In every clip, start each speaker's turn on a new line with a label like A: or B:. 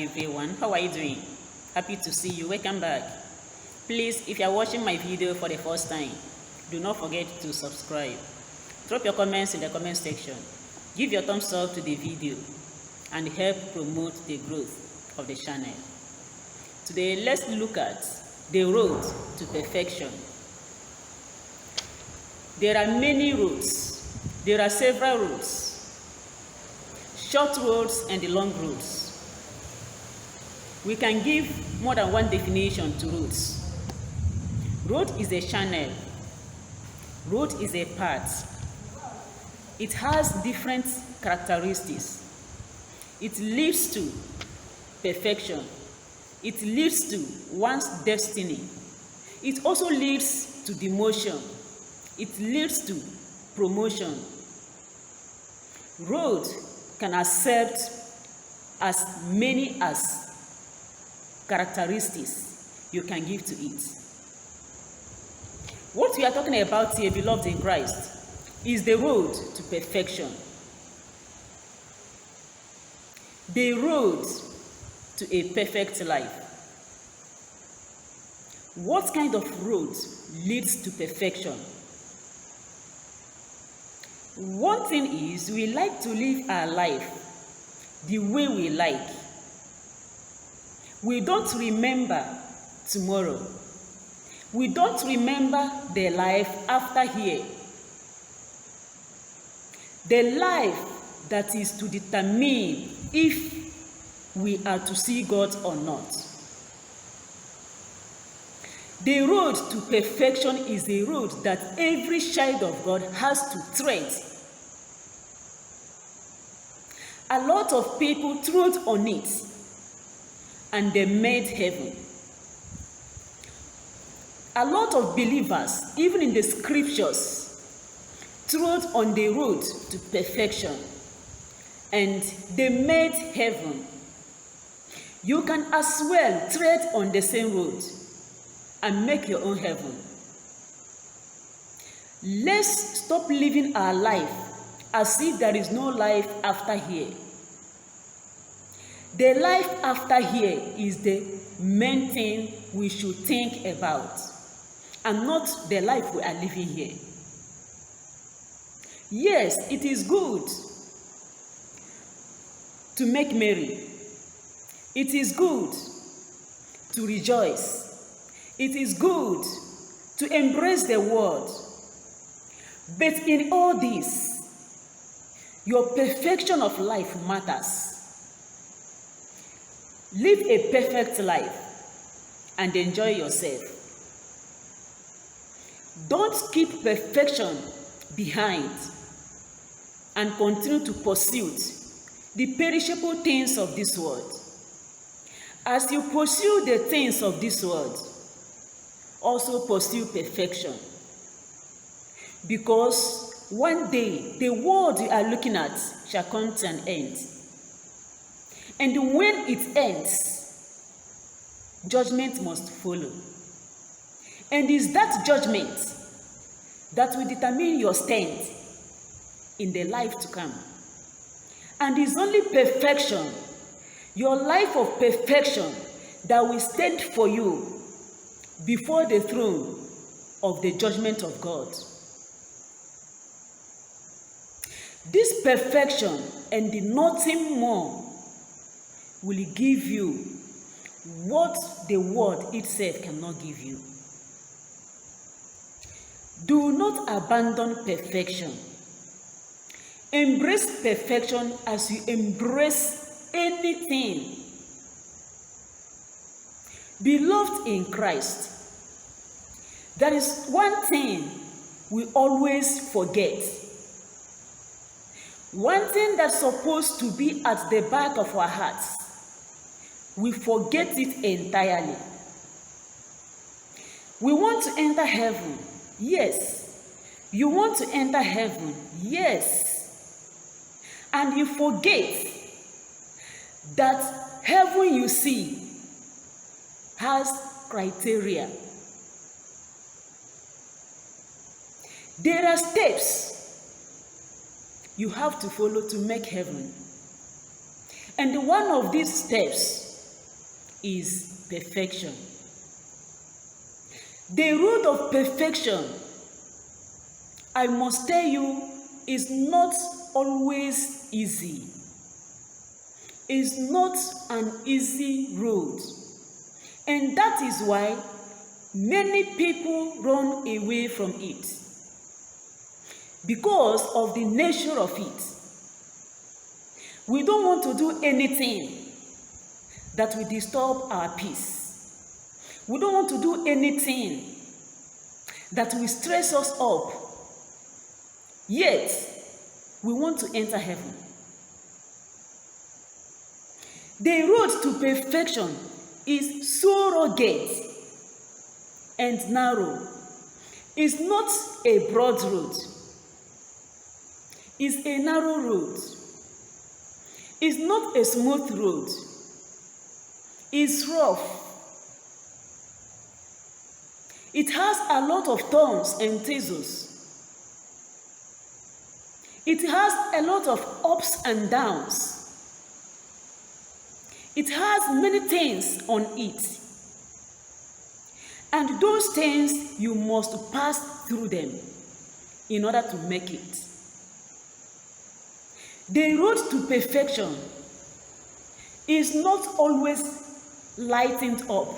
A: everyone, how are you doing? Happy to see you. Welcome back. Please, if you are watching my video for the first time, do not forget to subscribe. Drop your comments in the comment section. Give your thumbs up to the video and help promote the growth of the channel. Today, let's look at the road to perfection. There are many roads. There are several roads. Short roads and the long roads. We can give more than one definition to roads. Road is a channel. Road is a path. It has different characteristics. It leads to perfection. It leads to one's destiny. It also leads to demotion. It leads to promotion. Road can accept as many as characteristics you can give to it. What we are talking about here, beloved in Christ, is the road to perfection. The road to a perfect life. What kind of road leads to perfection? One thing is, we like to live our life the way we like. We don't remember tomorrow. We don't remember the life after here. The life that is to determine if we are to see God or not. The road to perfection is a road that every child of God has to tread. A lot of people trod on it and they made heaven. A lot of believers, even in the scriptures, trod on the road to perfection and they made heaven. You can as well tread on the same road and make your own heaven. Let's stop living our life as if there is no life after here. The life after here is the main thing we should think about, and not the life we are living here. Yes, it is good to make merry. It is good to rejoice. It is good to embrace the world. But in all this, your perfection of life matters. Live a perfect life and enjoy yourself. Don't keep perfection behind and continue to pursue the perishable things of this world. As you pursue the things of this world, also pursue perfection. Because one day, the world you are looking at shall come to an end. And when it ends, judgment must follow. And it's that judgment that will determine your stand in the life to come. And it's only perfection, your life of perfection, that will stand for you before the throne of the judgment of God. This perfection and the nothing more will give you what the world itself cannot give you. Do not abandon perfection. Embrace perfection as you embrace anything. Beloved in Christ, there is one thing we always forget. One thing that's supposed to be at the back of our hearts, we forget it entirely. We want to enter heaven. Yes. You want to enter heaven. Yes. And you forget that heaven you see has criteria. There are steps you have to follow to make heaven. And one of these steps is perfection. The road of perfection, I must tell you, is not always easy. It's not an easy road. And that is why many people run away from it, because of the nature of it. We don't want to do anything that will disturb our peace. We don't want to do anything that will stress us up. Yet, we want to enter heaven. The road to perfection is so rugged and narrow. It's not a broad road. It's a narrow road. It's not a smooth road. It's rough. It has a lot of thorns and thistles. It has a lot of ups and downs. It has many things on it. And those things, you must pass through them in order to make it. The road to perfection is not always lightened up.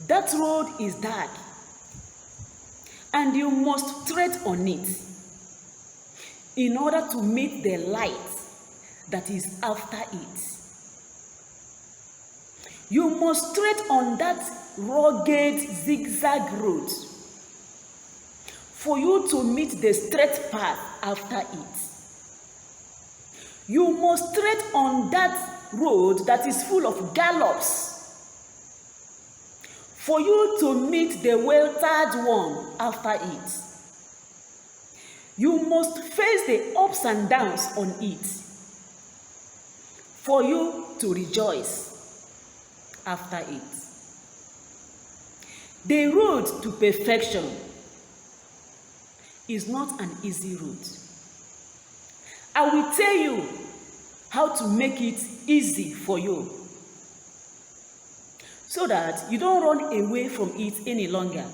A: That road is dark, and you must tread on it in order to meet the light that is after it. You must tread on that rugged zigzag road for you to meet the straight path after it. You must tread on that road that is full of gallops for you to meet the well-tarred one after it. You must face the ups and downs on it for you to rejoice after it. The road to perfection is not an easy road. I will tell you how to make it easy for you so that you don't run away from it any longer.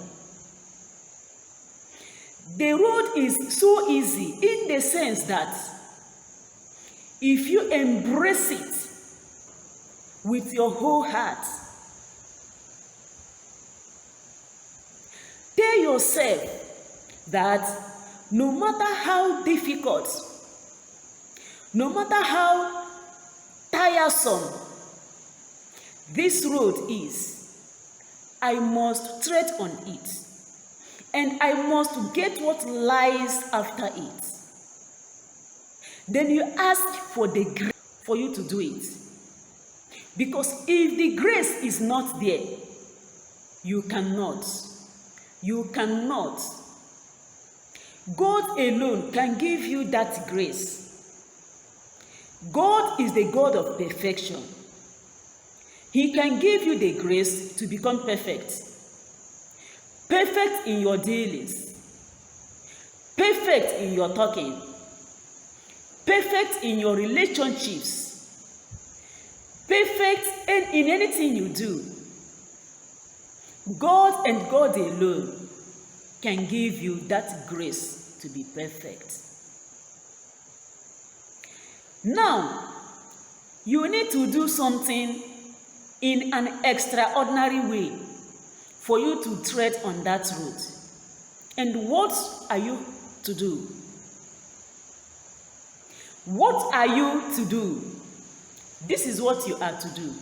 A: The road is so easy in the sense that if you embrace it with your whole heart, tell yourself that no matter how difficult, no matter how tiresome this road is, I must tread on it, and I must get what lies after it. Then you ask for the grace for you to do it. Because if the grace is not there, you cannot. You cannot. God alone can give you that grace. God is the God of perfection. He can give you the grace to become perfect. Perfect in your dealings. Perfect in your talking. Perfect in your relationships. Perfect in anything you do. God and God alone can give you that grace to be perfect. Now, you need to do something in an extraordinary way for you to tread on that road. And what are you to do? What are you to do? This is what you are to do.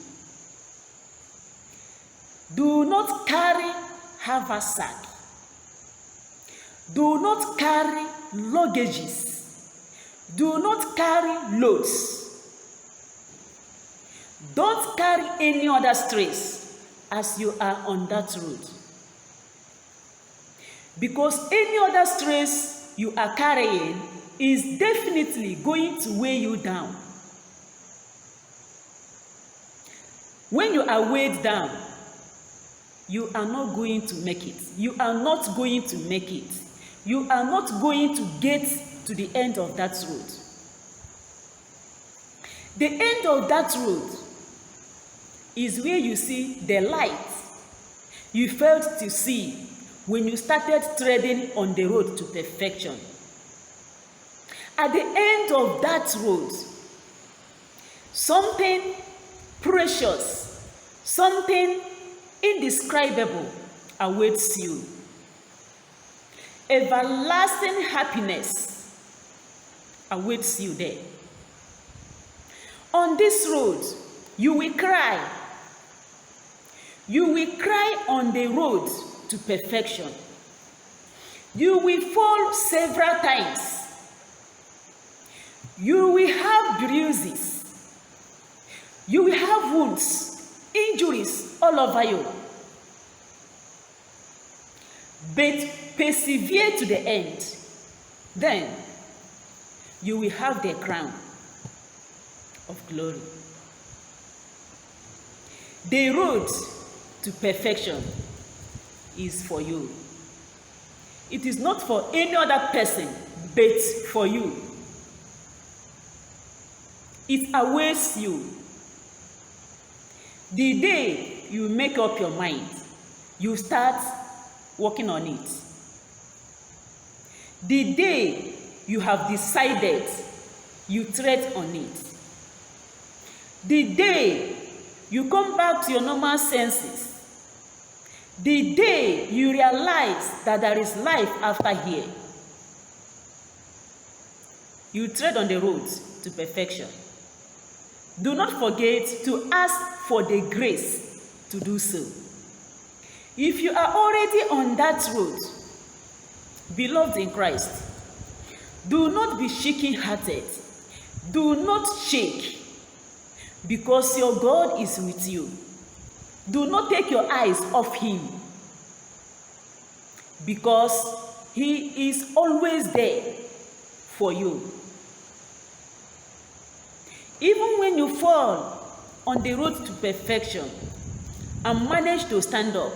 A: Do not carry haversack. Do not carry luggages. Do not carry loads. Don't carry any other stress as you are on that road. Because any other stress you are carrying is definitely going to weigh you down. When you are weighed down, you are not going to make it. You are not going to make it. You are not going to get to the end of that road. The end of that road is where you see the light you failed to see when you started treading on the road to perfection. At the end of that road, something precious, something indescribable awaits you. Everlasting happiness awaits you there. On this road, you will cry. You will cry on the road to perfection. You will fall several times. You will have bruises. You will have wounds, injuries all over you. But persevere to the end. Then you will have the crown of glory. The road to perfection is for you. It is not for any other person, but for you. It awaits you. The day you make up your mind, you start working on it. The day you have decided, you tread on it. The day you come back to your normal senses. The day you realize that there is life after here. You tread on the road to perfection. Do not forget to ask for the grace to do so. If you are already on that road, beloved in Christ, do not be shaken-hearted. Do not shake, because your God is with you. Do not take your eyes off him, because he is always there for you. Even when you fall on the road to perfection and manage to stand up,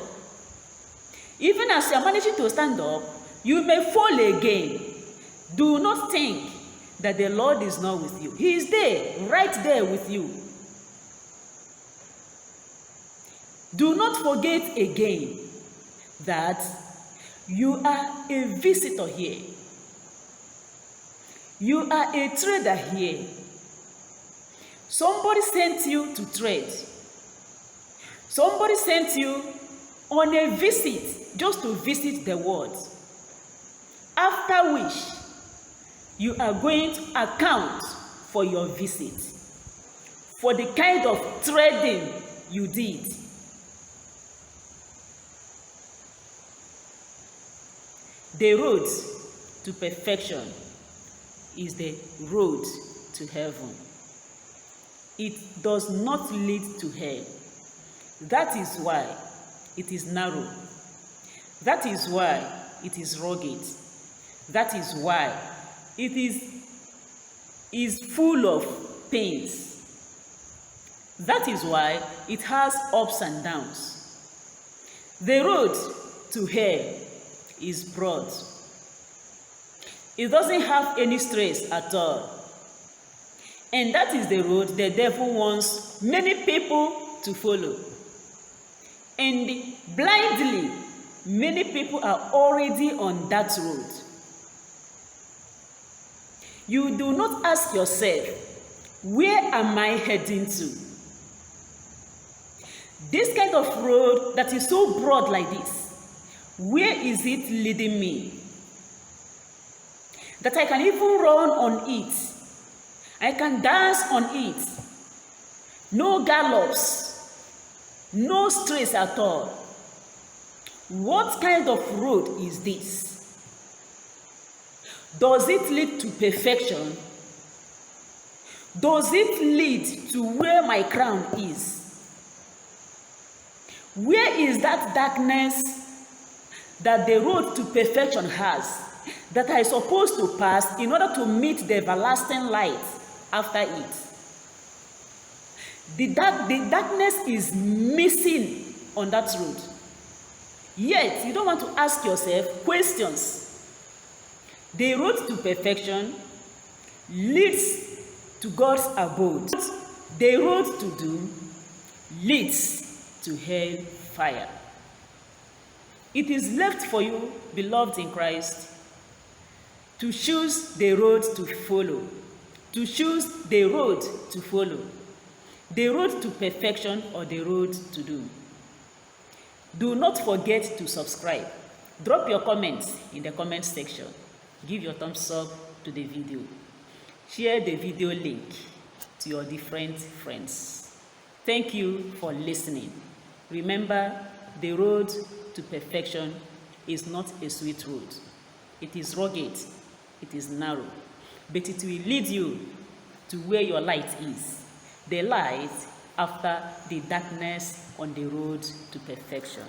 A: even as you are managing to stand up, you may fall again. Do not think that the Lord is not with you. He is there, right there with you. Do not forget again that you are a visitor here. You are a trader here. Somebody sent you to trade. Somebody sent you on a visit, just to visit the world. After which, you are going to account for your visit, for the kind of trading you did. The road to perfection is the road to heaven. It does not lead to hell. That is why it is narrow. That is why it is rugged. That is why it is full of pains. That is why it has ups and downs. The road to hell is broad. It doesn't have any stress at all. And that is the road the devil wants many people to follow. And blindly, many people are already on that road. You do not ask yourself, where am I heading to? This kind of road that is so broad like this, where is it leading me? That I can even run on it. I can dance on it. No gallops, no stress at all. What kind of road is this? Does it lead to perfection? Does it lead to where my crown is? Where is that darkness that the road to perfection has, that I am supposed to pass in order to meet the everlasting light after it? The darkness is missing on that road. Yet, you don't want to ask yourself questions. The road to perfection leads to God's abode. The road to doom leads to hell fire. It is left for you, beloved in Christ, to choose the road to follow, to choose the road to follow, the road to perfection or the road to doom. Do not forget to subscribe. Drop your comments in the comment section. Give your thumbs up to the video. Share the video link to your different friends. Thank you for listening. Remember, the road to perfection is not a sweet road. It is rugged, it is narrow, but it will lead you to where your light is, the light after the darkness on the road to perfection.